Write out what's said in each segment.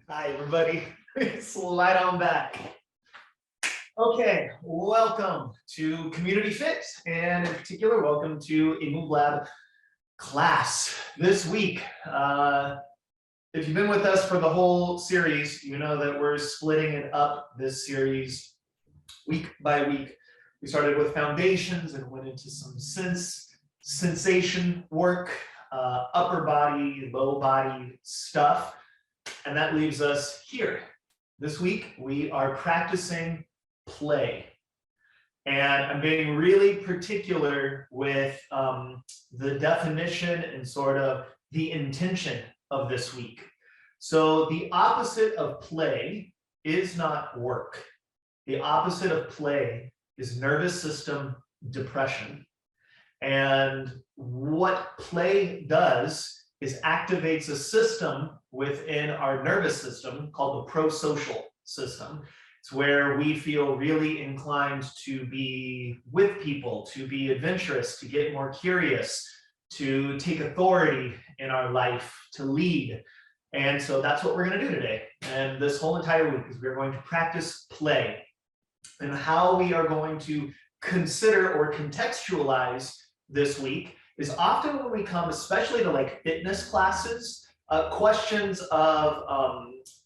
Hi, everybody. Slide on back. Okay, welcome to CommunityFIT, and in particular, welcome to a MoveLab class this week. If you've been with us for the whole series, you know that we're splitting it up this series week by week. We started with foundations and went into some sensation work, upper body, low body stuff. And that leaves us here. This week, we are practicing play. And I'm being really particular with the definition and sort of the intention of this week. So the opposite of play is not work. The opposite of play is nervous system depression. And what play does is activates a system within our nervous system called the prosocial system. It's where we feel really inclined to be with people, to be adventurous, to get more curious, to take authority in our life, to lead. And so that's what we're going to do today. And this whole entire week is we're going to practice play. And how we are going to consider or contextualize this week is often when we come, especially to like fitness classes, questions of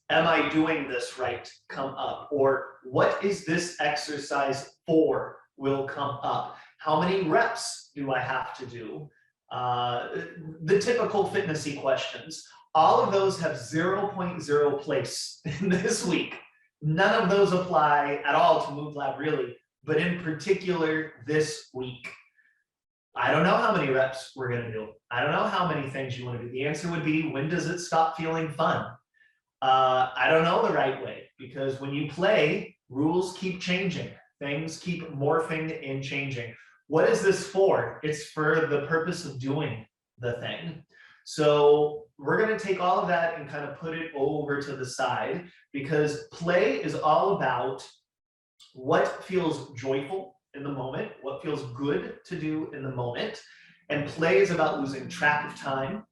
am I doing this right come up, or what is this exercise for will come up. How many reps do I have to do? The typical fitnessy questions. All of those have 0.0 place in this week. None of those apply at all to MoveLab really, but in particular this week. I don't know how many reps we're going to do. I don't know how many things you want to do. The answer would be, when does it stop feeling fun? I don't know the right way, because when you play, rules keep changing. Things keep morphing and changing. What is this for? It's for the purpose of doing the thing. So we're going to take all of that and kind of put it over to the side, because play is all about what feels joyful in the moment, what feels good to do in the moment. And play is about losing track of time,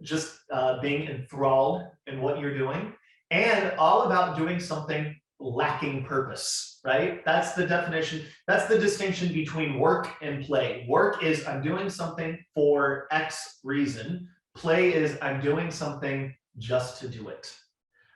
just being enthralled in what you're doing, and all about doing something lacking purpose, right? That's the definition. That's the distinction between work and play. Work is I'm doing something for X reason. Play is I'm doing something just to do it.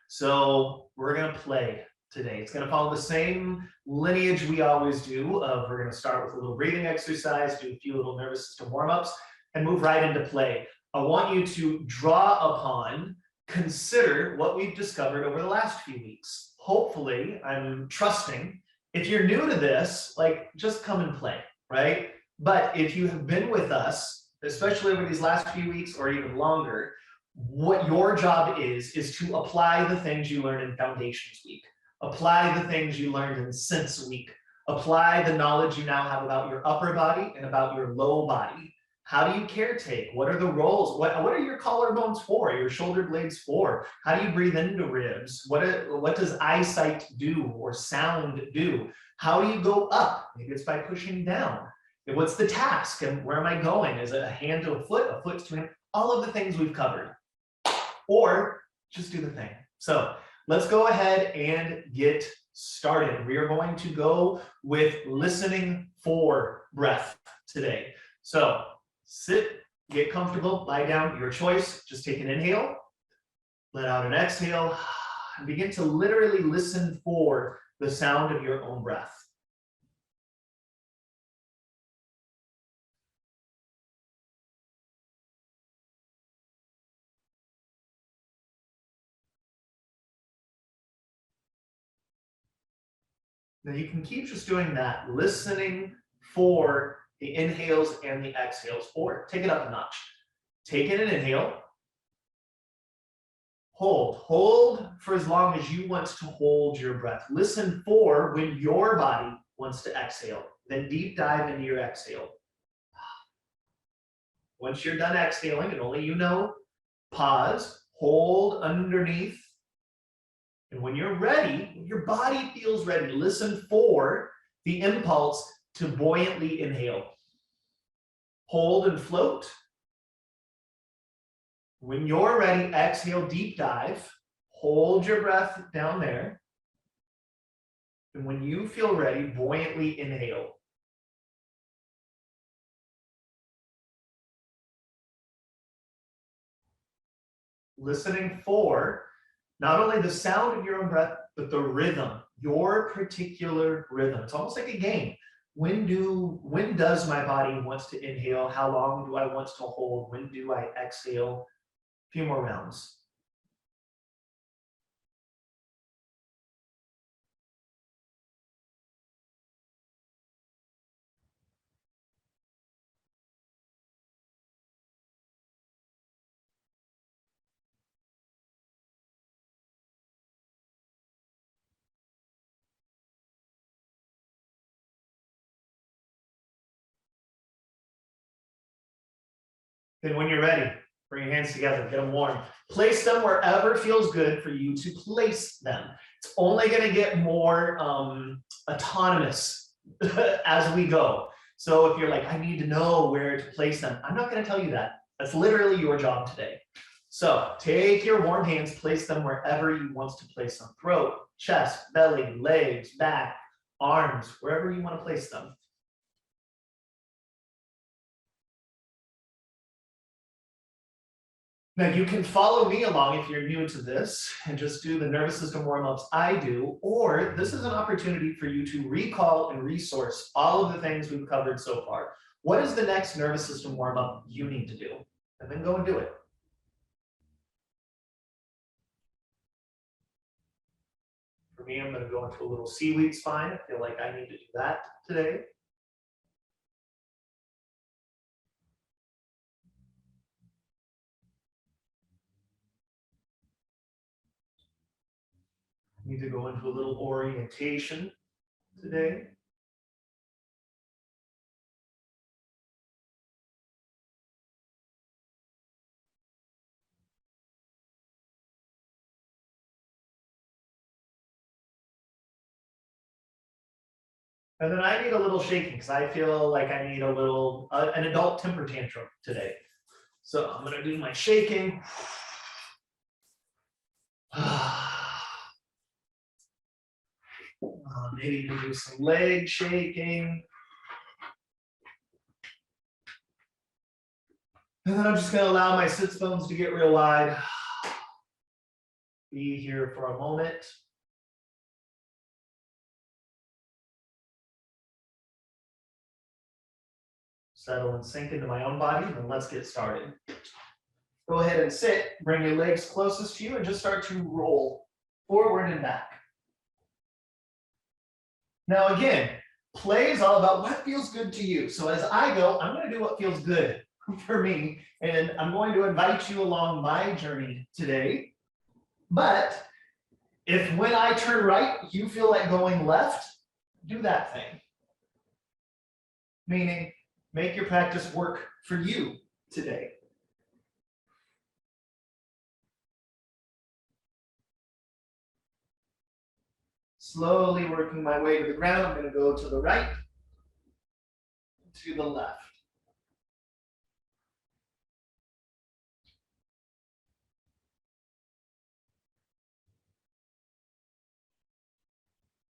So we're going to play today. It's going to follow the same lineage we always do. We're going to start with a little breathing exercise, do a few little nervous system warm-ups, and move right into play. I want you to draw upon, consider what we've discovered over the last few weeks. Hopefully, I'm trusting, if you're new to this, like, just come and play, right? But if you have been with us, especially over these last few weeks or even longer, what your job is to apply the things you learned in Foundations Week. Apply the things you learned in Sense Week. Apply the knowledge you now have about your upper body and about your low body. How do you caretake? What are the roles? What are your collarbones for? Your shoulder blades for? How do you breathe into ribs? What does eyesight do or sound do? How do you go up? Maybe it's by pushing down. And what's the task? And where am I going? Is it a hand to a foot to a hand? All of the things we've covered. Or just do the thing. So let's go ahead and get started. We are going to go with listening for breath today. So sit, get comfortable, lie down, your choice. Just take an inhale, let out an exhale, and begin to literally listen for the sound of your own breath. Now you can keep just doing that, listening for the inhales and the exhales, or take it up a notch. Take in an inhale, hold for as long as you want to hold your breath. Listen for when your body wants to exhale, then deep dive into your exhale. Once you're done exhaling, and only you know, pause, hold underneath. And when you're ready, when your body feels ready, listen for the impulse to buoyantly inhale. Hold and float. When you're ready, exhale, deep dive. Hold your breath down there. And when you feel ready, buoyantly inhale. Listening for not only the sound of your own breath, but the rhythm, your particular rhythm. It's almost like a game. When does my body want to inhale? How long do I want to hold? When do I exhale? A few more rounds. Then when you're ready, bring your hands together, get them warm. Place them wherever feels good for you to place them. It's only going to get more autonomous as we go. So if you're like, I need to know where to place them, I'm not going to tell you that. That's literally your job today. So take your warm hands, place them wherever you want to place them. Throat, chest, belly, legs, back, arms, wherever you want to place them. Now you can follow me along if you're new to this and just do the nervous system warm-ups I do, or this is an opportunity for you to recall and resource all of the things we've covered so far. What is the next nervous system warm-up you need to do? And then go and do it. For me, I'm going to go into a little seaweed spine. I feel like I need to do that today. Need to go into a little orientation today. And then I need a little shaking because I feel like I need a little, an adult temper tantrum today. So I'm going to do my shaking. Maybe you can do some leg shaking. And then I'm just going to allow my sits bones to get real wide. Be here for a moment. Settle and sink into my own body, and then let's get started. Go ahead and sit, bring your legs closest to you, and just start to roll forward and back. Now again, play is all about what feels good to you. So as I go, I'm going to do what feels good for me, and I'm going to invite you along my journey today. But if when I turn right, you feel like going left, do that thing. Meaning, make your practice work for you today. Slowly working my way to the ground, I'm going to go to the right, to the left.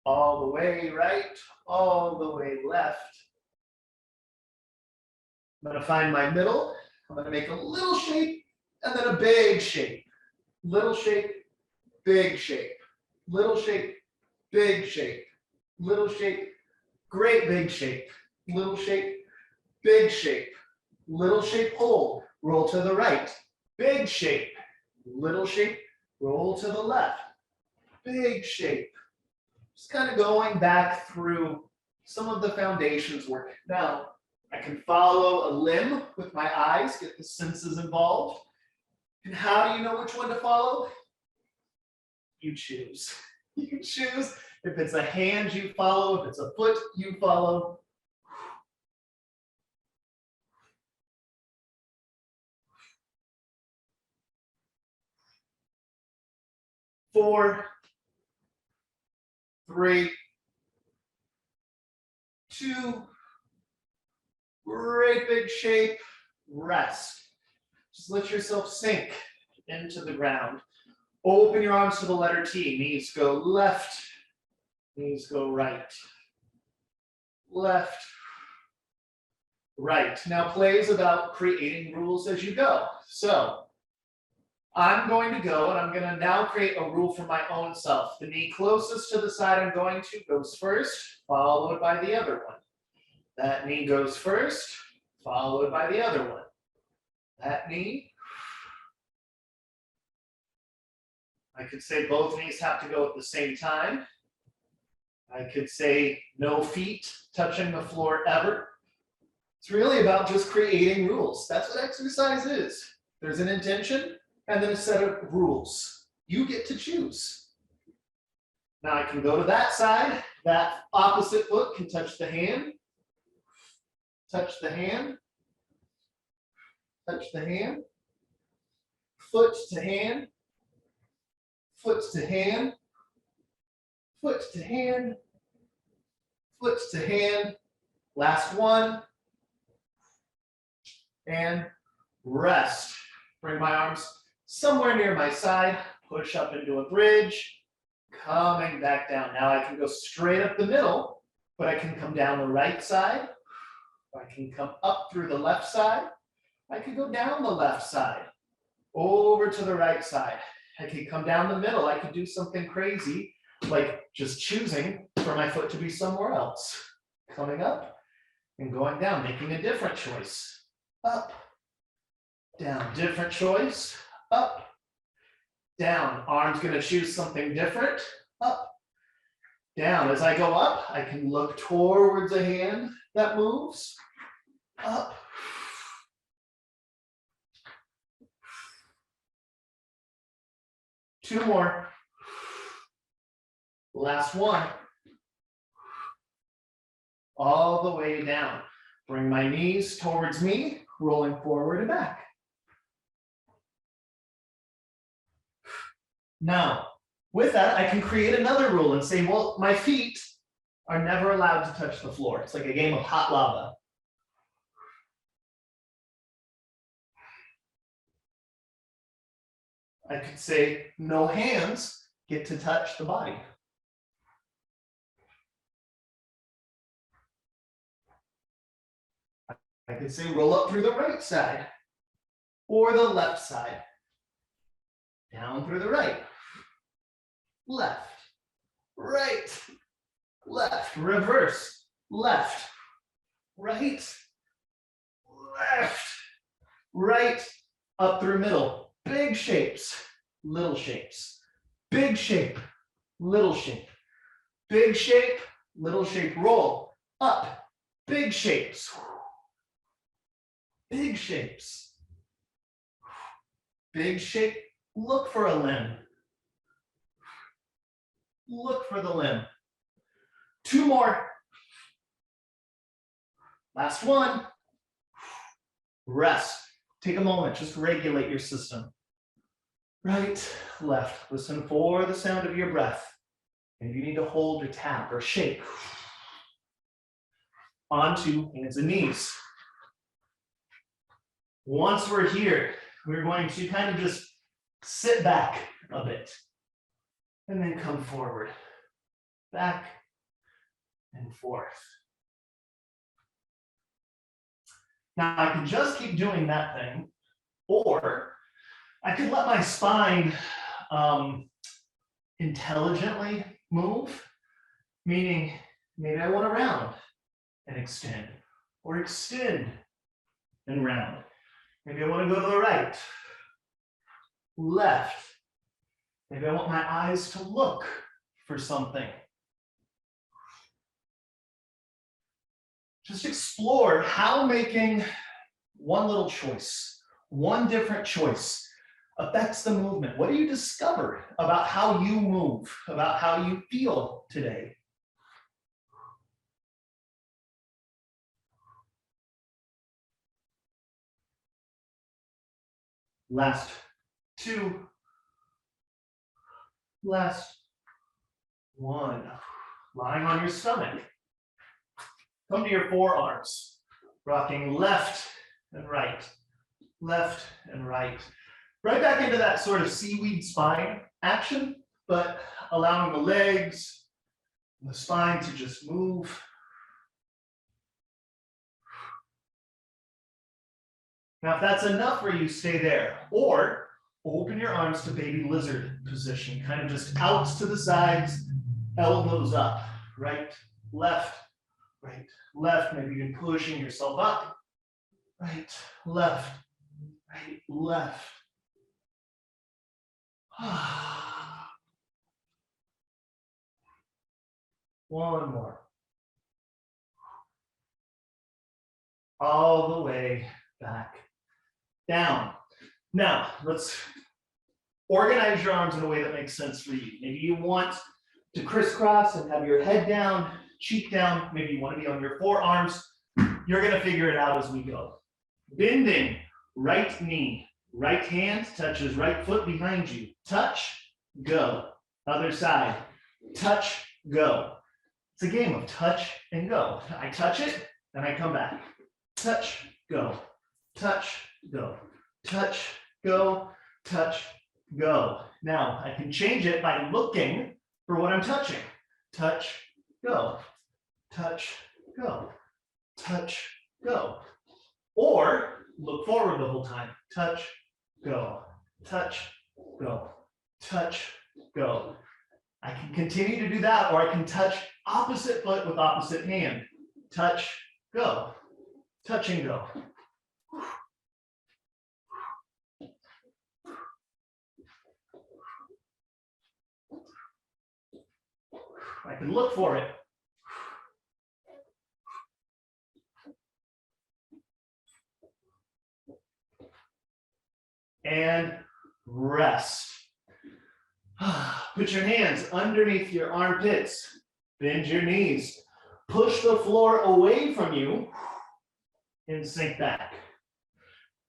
All the way right, all the way left. I'm going to find my middle. I'm going to make a little shape and then a big shape. Little shape, big shape. Little shape, big shape. Little shape, great big shape. Little shape, big shape. Little shape, hold. Roll to the right. Big shape. Little shape, roll to the left. Big shape. Just kind of going back through some of the foundations work. Now, I can follow a limb with my eyes, get the senses involved. And how do you know which one to follow? You choose. You choose. If it's a hand, you follow. If it's a foot, you follow. Four, three, two, great big shape, rest. Just let yourself sink into the ground. Open your arms to the letter T. Knees go left, knees go right. Left, right. Now play is about creating rules as you go. So I'm going to go and I'm going to now create a rule for my own self. The knee closest to the side I'm going to goes first, followed by the other one. That knee goes first, followed by the other one. That knee. I could say both knees have to go at the same time. I could say no feet touching the floor ever. It's really about just creating rules. That's what exercise is. There's an intention and then a set of rules. You get to choose. Now I can go to that side. That opposite foot can touch the hand. Touch the hand. Touch the hand. Foot to hand. Foot to hand. Foot to hand, foot to hand, last one, and rest. Bring my arms somewhere near my side, push up into a bridge, coming back down. Now I can go straight up the middle, but I can come down the right side, I can come up through the left side, I could go down the left side, over to the right side. I could come down the middle, I could do something crazy, like just choosing for my foot to be somewhere else. Coming up and going down, making a different choice. Up, down, different choice. Up, down. Arm's gonna choose something different. Up, down. As I go up, I can look towards a hand that moves. Up. Two more. Last one. All the way down. Bring my knees towards me, rolling forward and back. Now, with that, I can create another rule and say, well, my feet are never allowed to touch the floor. It's like a game of hot lava. I could say, no hands get to touch the body. I could say roll up through the right side or the left side. Down through the right. Left. Right. Left. Reverse. Left. Right. Left. Right. Up through middle. Big shapes. Little shapes. Big shape. Little shape. Big shape. Little shape. Roll. Up. Big shapes. Big shapes. Big shape, look for a limb. Look for the limb. Two more. Last one. Rest. Take a moment, just regulate your system. Right, left. Listen for the sound of your breath. And you need to hold or tap or shake. Onto hands and knees. Once we're here, we're going to kind of just sit back a bit and then come forward, back and forth. Now I can just keep doing that thing, or I could let my spine intelligently move, meaning maybe I want to round and extend, or extend and round. Maybe I want to go to the right, left. Maybe I want my eyes to look for something. Just explore how making one little choice, one different choice affects the movement. What do you discover about how you move, about how you feel today? Last two. Last one. Lying on your stomach. Come to your forearms. Rocking left and right. Left and right. right back into that sort of seaweed spine action, but allowing the legs and the spine to just move. Now, if that's enough for you, stay there. Or open your arms to baby lizard position, kind of just outs to the sides, elbows up, right, left, maybe even pushing yourself up, right, left. One more. All the way back down. Now, let's organize your arms in a way that makes sense for you. Maybe you want to crisscross and have your head down, cheek down. Maybe you want to be on your forearms. You're going to figure it out as we go. Bending, right knee, right hand touches right foot behind you. Touch, go. Other side, touch, go. It's a game of touch and go. I touch it, then I come back. Touch, go, touch, go, touch, go, touch, go. Now, I can change it by looking for what I'm touching. Touch, go, touch, go, touch, go. Or look forward the whole time. Touch, go, touch, go, touch, go. I can continue to do that, or I can touch opposite foot with opposite hand. Touch, go, touch and go. I can look for it. And rest. Put your hands underneath your armpits. Bend your knees. Push the floor away from you and sink back.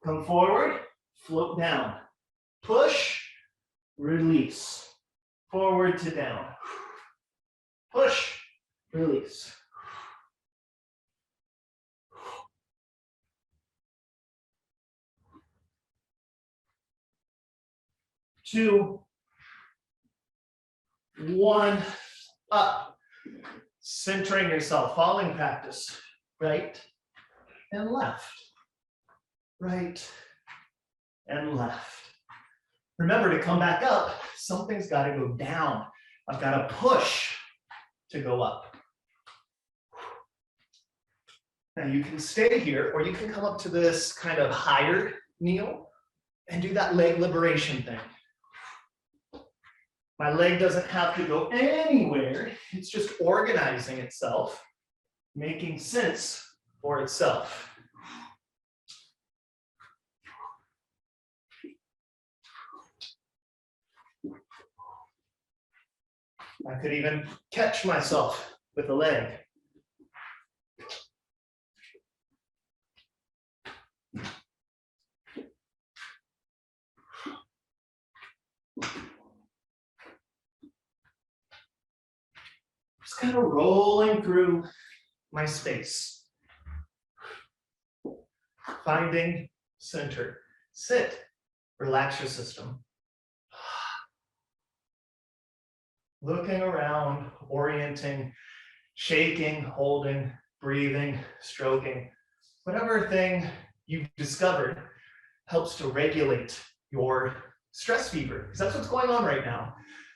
Come forward, float down. Push, release. Forward to down. Push, release. Two, one, up. Centering yourself, falling practice. Right and left. Right and left. Remember, to come back up, something's got to go down. I've got to push to go up. Now you can stay here, or you can come up to this kind of higher kneel and do that leg liberation thing. My leg doesn't have to go anywhere. It's just organizing itself, making sense for itself. I could even catch myself with a leg. Just kind of rolling through my space. Finding center. Sit. Relax your system. Looking around, orienting, shaking, holding, breathing, stroking. Whatever thing you've discovered helps to regulate your stress fever, because that's what's going on right now.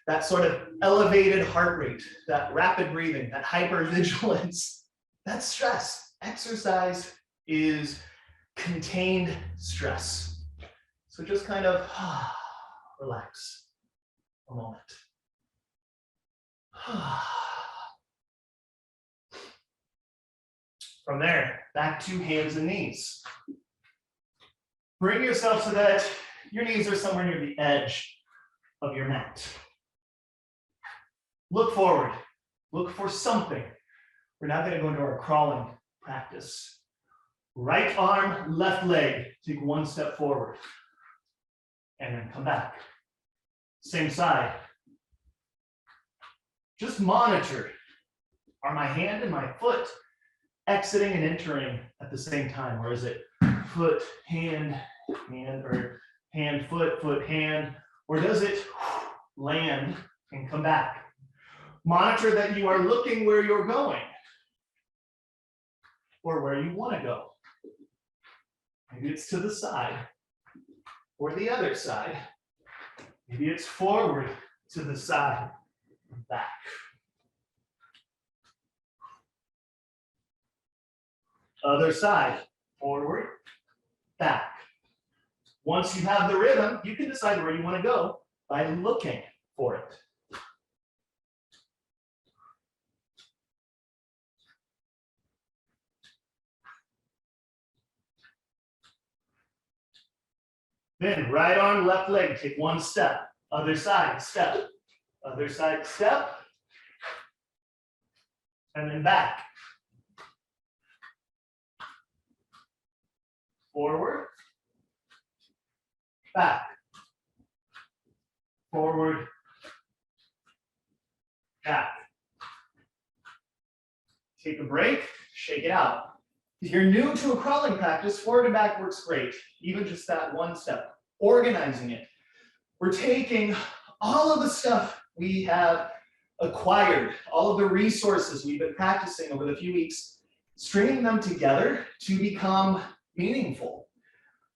That sort of elevated heart rate, that rapid breathing, that hypervigilance, that's stress. Exercise is contained stress. So just kind of relax a moment. From there, back to hands and knees. Bring yourself so that your knees are somewhere near the edge of your mat. Look forward. Look for something. We're now going to go into our crawling practice. Right arm, left leg. Take one step forward. And then come back. Same side. Just monitor. Are my hand and my foot exiting and entering at the same time? Or is it foot, hand, or hand, foot, foot, hand, or does it land and come back? Monitor that you are looking where you're going or where you want to go. Maybe it's to the side or the other side. Maybe it's forward to the side and back. Other side, forward, back. Once you have the rhythm, you can decide where you want to go by looking for it. Then right arm, left leg, take one step. Other side, step. Other side, step. And then back. Forward. Back. Forward. Back. Take a break, shake it out. If you're new to a crawling practice, forward and back works great. Even just that one step. Organizing it. We're taking all of the stuff we have acquired, all of the resources we've been practicing over the few weeks, stringing them together to become meaningful.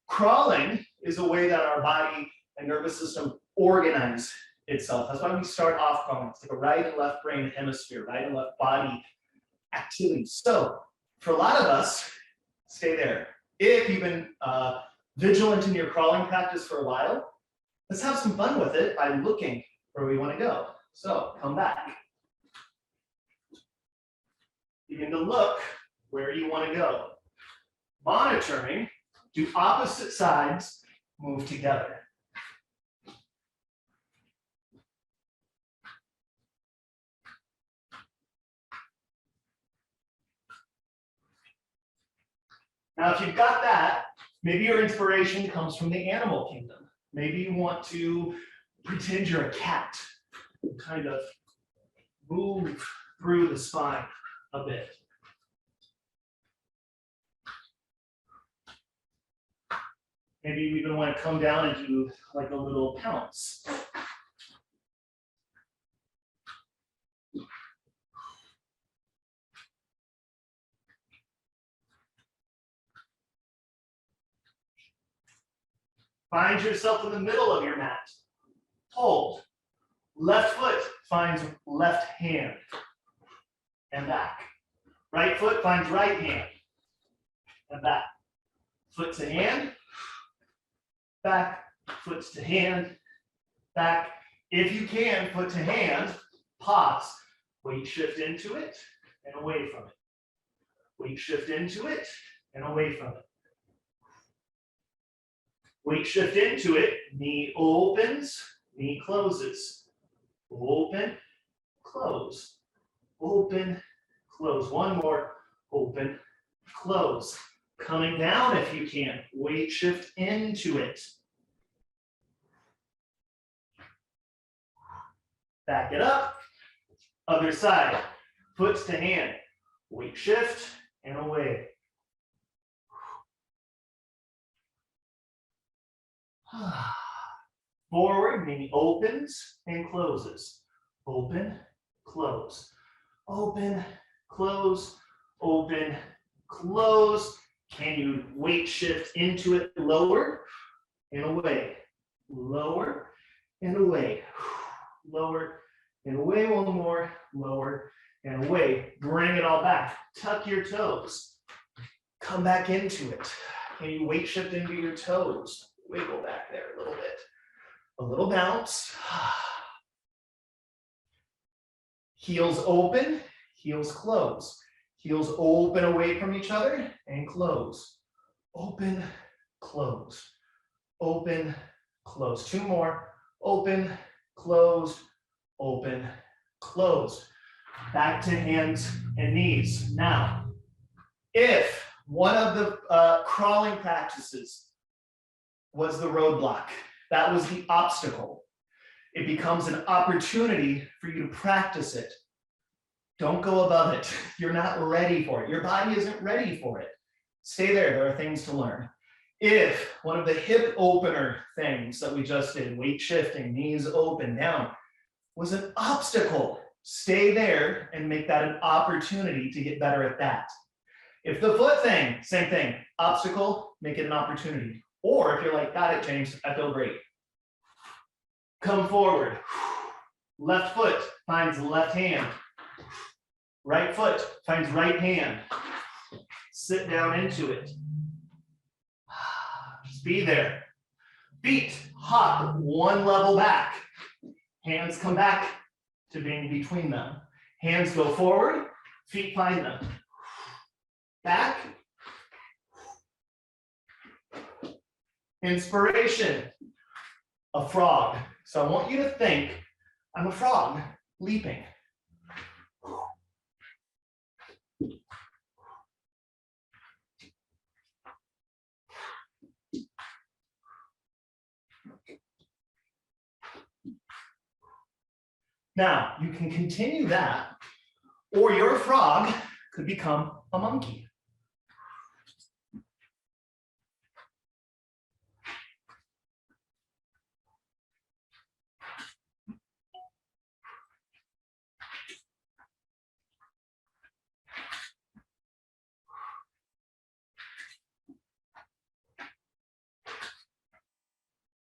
Crawling is a way that our body and nervous system organize itself. That's why we start off crawling. It's like a right and left brain hemisphere, right and left body activity. So for a lot of us, stay there. If you've been vigilant in your crawling practice for a while, let's have some fun with it by looking where we want to go. So come back. Begin to look where you want to go. Monitoring, do opposite sides move together? Now, if you've got that, maybe your inspiration comes from the animal kingdom. Maybe you want to pretend you're a cat, kind of move through the spine a bit. Maybe you even want to come down and do like a little pounce. Find yourself in the middle of your mat. Hold. Left foot finds left hand and back. Right foot finds right hand and back. Foot to hand, back, foot to hand, back. If you can, foot to hand, pause. Weight shift into it and away from it. Weight shift into it and away from it. Weight shift into it, knee opens, knee closes. Open, close, open, close. One more, open, close. Coming down if you can, weight shift into it. Back it up, other side, foot to hand, weight shift and away. Forward, meaning opens and closes. Open, close. Open, close, open, close. Can you weight shift into it? Lower and away. Lower and away. Lower and away. One more. Lower and away. Bring it all back. Tuck your toes. Come back into it. Can you weight shift into your toes? Wiggle back there a little bit. A little bounce. Heels open, heels close. Heels open away from each other and close. Open, close. Open, close. Two more. Open, close, open, close. Back to hands and knees. Now, if one of the crawling practices was the roadblock, that was the obstacle, it becomes an opportunity for you to practice it. Don't go above it. You're not ready for it. Your body isn't ready for it. Stay there. There are things to learn. If one of the hip opener things that we just did, weight shifting, knees open, down, was an obstacle, stay there and make that an opportunity to get better at that. If the foot thing, same thing, obstacle, make it an opportunity. Or if you're like, got it, James, I feel great. Come forward. Left foot finds left hand. Right foot finds right hand. Sit down into it. Just be there. Feet hop one level back. Hands come back to being between them. Hands go forward, feet find them. Back. Inspiration, a frog. So I want you to think, I'm a frog leaping. Now, you can continue that, or your frog could become a monkey.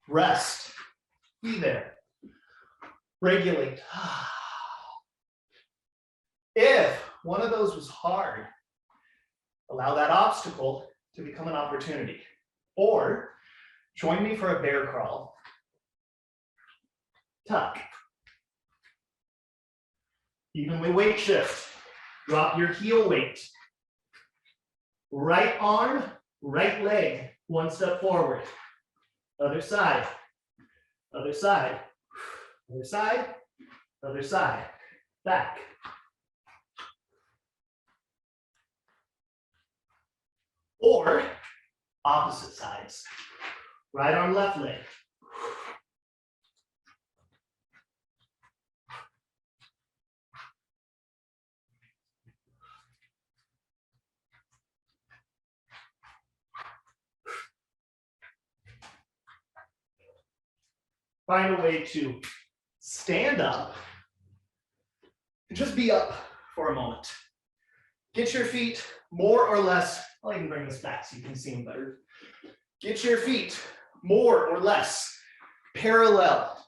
Rest, be there, regulate. If one of those was hard, allow that obstacle to become an opportunity. Or join me for a bear crawl. Tuck. Evenly weight shift. Drop your heel weight. Right arm, right leg, one step forward. Other side, other side, other side, other side, back. Or opposite sides. Right arm, left leg. Find a way to stand up and just be up for a moment. Get your feet more or less, I'll even bring this back so you can see them better. Get your feet more or less parallel.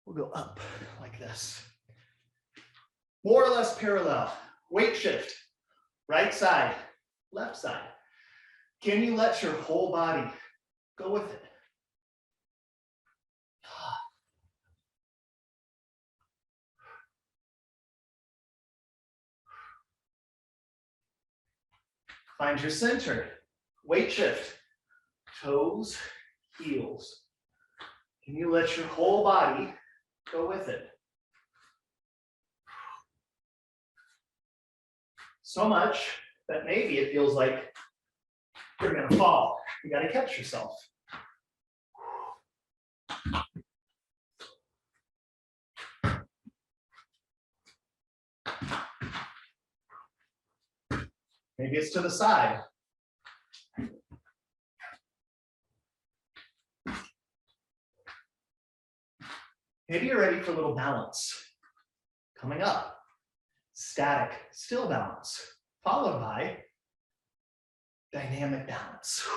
We'll go up like this. More or less parallel. Weight shift. Right side, left side. Can you let your whole body go with it? Find your center. Weight shift. Toes, heels. Can you let your whole body go with it? So much that maybe it feels like you're gonna fall. You gotta catch yourself. Maybe it's to the side. Maybe you're ready for a little balance. Coming up, static, still balance, followed by dynamic balance.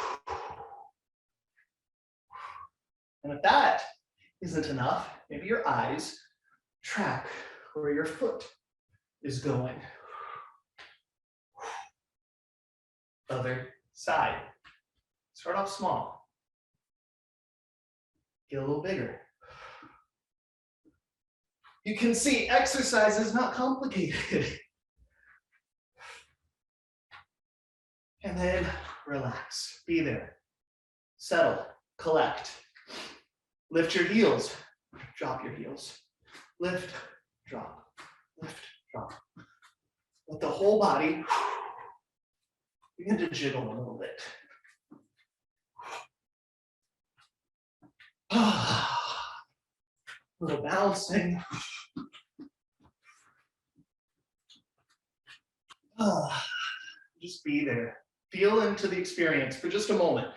And if that isn't enough, maybe your eyes track where your foot is going. Other side. Start off small. Get a little bigger. You can see exercise is not complicated. And then relax. Be there. Settle. Collect. Lift your heels. Drop your heels. Lift, drop. Lift, drop. Let the whole body begin to jiggle a little bit. A little bouncing. Just be there. Feel into the experience for just a moment.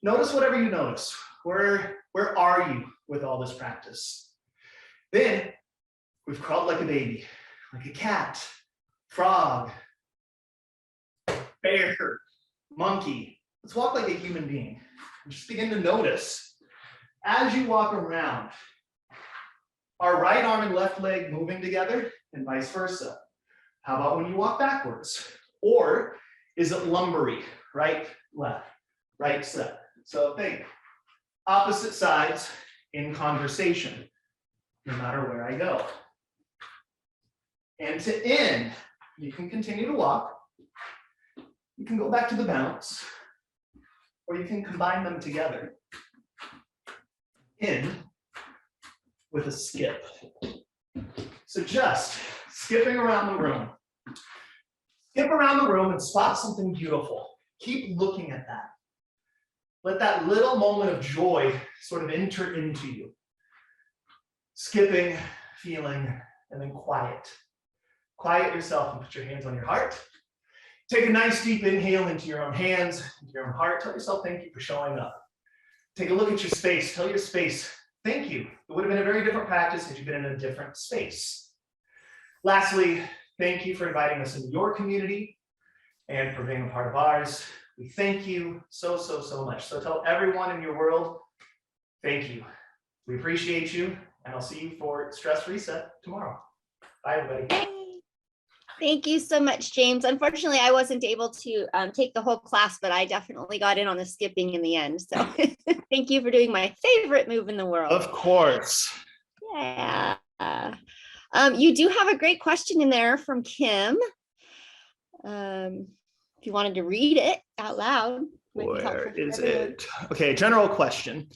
Notice whatever you notice. Where are you with all this practice? Then we've crawled like a baby, like a cat, frog, bear, monkey. Let's walk like a human being. And just begin to notice as you walk around, our right arm and left leg moving together and vice versa. How about when you walk backwards? Or is it lumbery? Right, left, right, left. So think opposite sides in conversation, no matter where I go. And to end, you can continue to walk. You can go back to the bounce, or you can combine them together. End with a skip. So just skipping around the room. Skip around the room and spot something beautiful. Keep looking at that. Let that little moment of joy sort of enter into you. Skipping, feeling, and then quiet. Quiet yourself and put your hands on your heart. Take a nice deep inhale into your own hands, into your own heart. Tell yourself thank you for showing up. Take a look at your space. Tell your space thank you. It would have been a very different practice if you'd been in a different space. Lastly, thank you for inviting us into your community and for being a part of ours. We thank you so, so, so much. So tell everyone in your world, thank you. We appreciate you, and I'll see you for Stress Reset tomorrow. Bye, everybody. Thank you so much, James. Unfortunately, I wasn't able to take the whole class, but I definitely got in on the skipping in the end. So thank you for doing my favorite move in the world. Of course. Yeah. You do have a great question in there from Kim. If you wanted to read it out loud. Where is it? Okay, general question.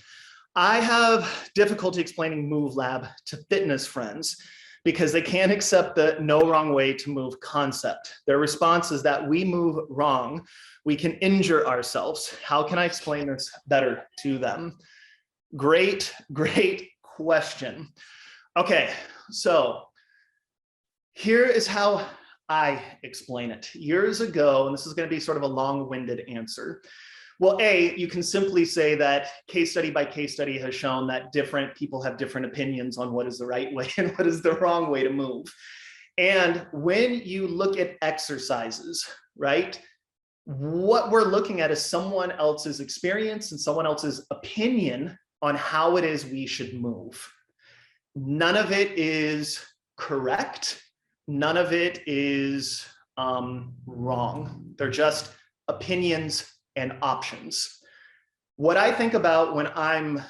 I have difficulty explaining MoveLab to fitness friends because they can't accept the no wrong way to move concept. Their response is that we move wrong, we can injure ourselves. How can I explain this better to them? Great, great question. Okay, so here is how I explain it. Years ago, and this is going to be sort of a long-winded answer. Well, A, you can simply say that case study by case study has shown that different people have different opinions on what is the right way and what is the wrong way to move. And when you look at exercises, right, what we're looking at is someone else's experience and someone else's opinion on how it is we should move. None of it is correct. None of it is wrong. They're just opinions and options. What I think about when I'm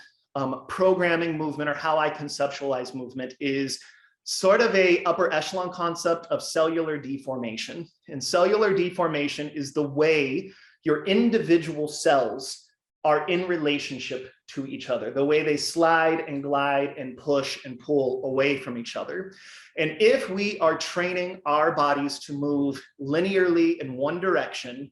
programming movement or how I conceptualize movement is sort of a upper echelon concept of cellular deformation. And cellular deformation is the way your individual cells are in relationship to each other, the way they slide and glide and push and pull away from each other. And if we are training our bodies to move linearly in one direction,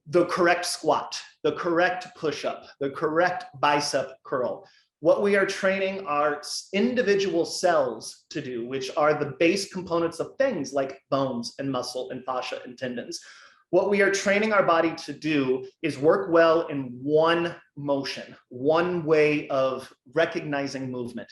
the correct squat, the correct push-up, the correct bicep curl, what we are training our individual cells to do, which are the base components of things like bones and muscle and fascia and tendons, what we are training our body to do is work well in one motion, one way of recognizing movement.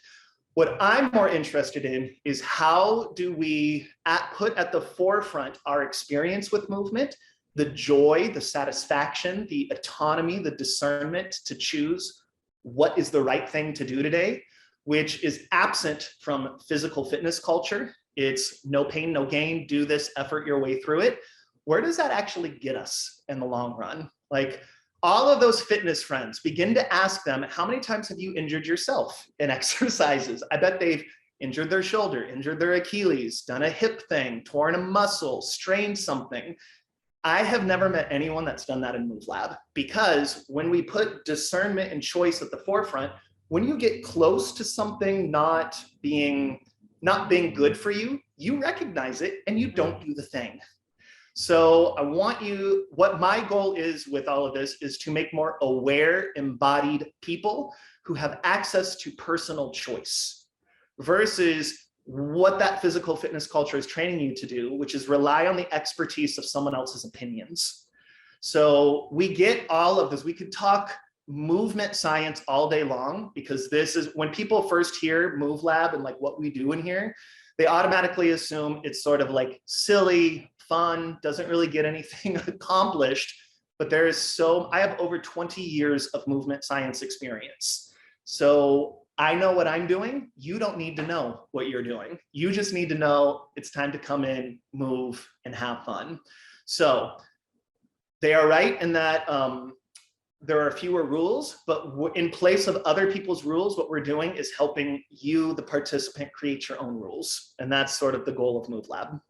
What I'm more interested in is how do we put at the forefront our experience with movement, the joy, the satisfaction, the autonomy, the discernment to choose what is the right thing to do today, which is absent from physical fitness culture. It's no pain, no gain, do this, effort your way through it. Where does that actually get us in the long run? Like all of those fitness friends, begin to ask them, how many times have you injured yourself in exercises? I bet they've injured their shoulder, injured their Achilles, done a hip thing, torn a muscle, strained something. I have never met anyone that's done that in MoveLab, because when we put discernment and choice at the forefront, when you get close to something not being good for you, you recognize it and you don't do the thing. So I want you, what my goal is with all of this is to make more aware, embodied people who have access to personal choice versus what that physical fitness culture is training you to do, which is rely on the expertise of someone else's opinions. So we get all of this. We could talk movement science all day long, because this is when people first hear MoveLab and like what we do in here, they automatically assume it's sort of like silly, fun, doesn't really get anything accomplished. But there is I have over 20 years of movement science experience. So I know what I'm doing. You don't need to know what you're doing. You just need to know it's time to come in, move, and have fun. So they are right in that there are fewer rules, but in place of other people's rules, what we're doing is helping you, the participant, create your own rules. And that's sort of the goal of MoveLab.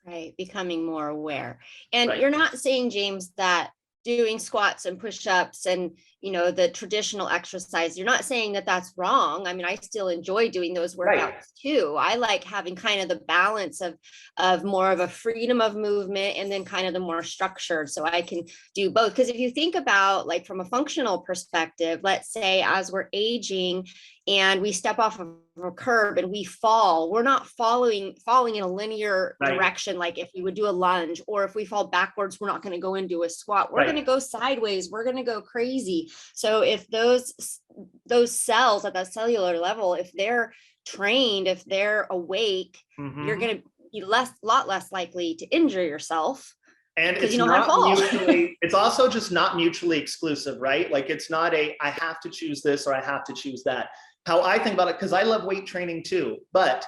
Right, becoming more aware. And Right. you're not saying, James, that doing squats and push-ups and, you know, the traditional exercise, you're not saying that that's wrong. I mean, I still enjoy doing those workouts Right. too. I like having kind of the balance of more of a freedom of movement and then kind of the more structured, so I can do both. Because if you think about, like, from a functional perspective, let's say as we're aging and we step off of a curb and we fall, we're not falling in a linear Right. direction. Like if we would do a lunge, or if we fall backwards, we're not going to go into a squat. We're Right. going to go sideways. We're going to go crazy. So if those cells at that cellular level, if they're trained, if they're awake, you're going to be lot less likely to injure yourself. And it's you know how to not fall. mutually, it's also just not mutually exclusive, right? Like it's not I have to choose this or I have to choose that. How I think about it, because I love weight training too, but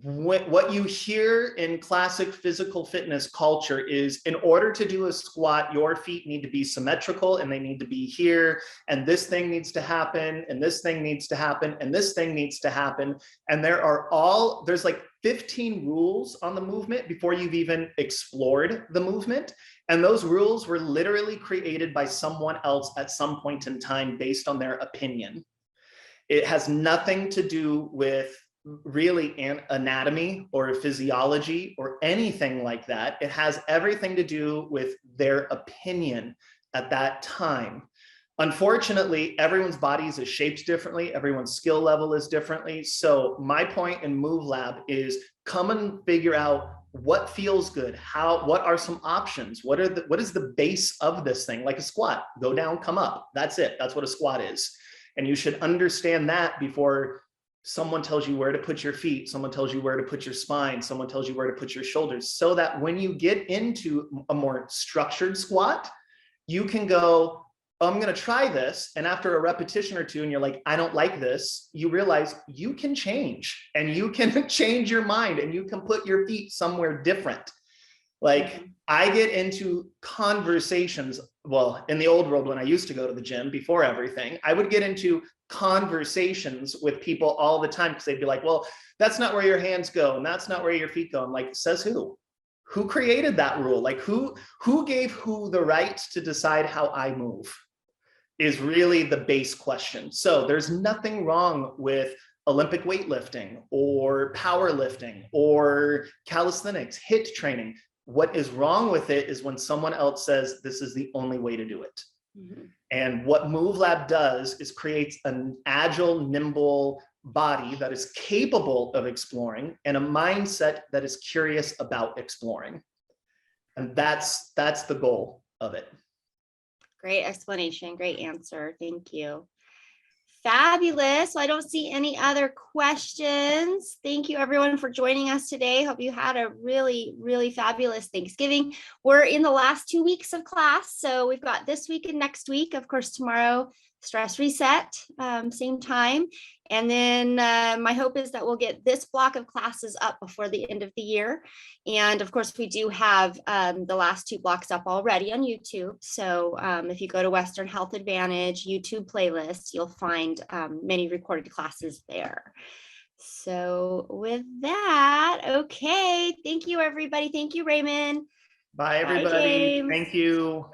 what you hear in classic physical fitness culture is, in order to do a squat, your feet need to be symmetrical and they need to be here, and this thing needs to happen, and this thing needs to happen, and this thing needs to happen. And there's like 15 rules on the movement before you've even explored the movement. And those rules were literally created by someone else at some point in time based on their opinion. It has nothing to do with really anatomy or physiology or anything like that. It has everything to do with their opinion at that time. Unfortunately, everyone's bodies is shaped differently. Everyone's skill level is differently. So my point in MoveLab is come and figure out what feels good. What are some options? What is the base of this thing? Like a squat, go down, come up. That's it. That's what a squat is. And you should understand that before someone tells you where to put your feet, someone tells you where to put your spine, someone tells you where to put your shoulders, so that when you get into a more structured squat, you can go, oh, I'm going to try this. And after a repetition or two, and you're like, I don't like this, you realize you can change, and you can change your mind, and you can put your feet somewhere different. Like I get into conversations, well, in the old world, when I used to go to the gym before everything, I would get into conversations with people all the time, because they'd be like, well, that's not where your hands go, and that's not where your feet go. I'm like, says who? Who created that rule? Like who gave who the right to decide how I move is really the base question. So there's nothing wrong with Olympic weightlifting or powerlifting or calisthenics, HIIT training. What is wrong with it is when someone else says this is the only way to do it. Mm-hmm. And what MoveLab does is creates an agile, nimble body that is capable of exploring, and a mindset that is curious about exploring. And that's the goal of it. Great explanation. Great answer. Thank you. Fabulous. So I don't see any other questions. Thank you everyone for joining us today. Hope you had a really, really fabulous Thanksgiving. We're in the last 2 weeks of class. So we've got this week and next week. Of course, tomorrow, stress reset, same time. And then my hope is that we'll get this block of classes up before the end of the year. And of course, we do have the last 2 blocks up already on YouTube. So if you go to Western Health Advantage YouTube playlist, you'll find many recorded classes there. So with that, okay. Thank you, everybody. Thank you, Raymond. Bye, everybody. Bye, Thank you.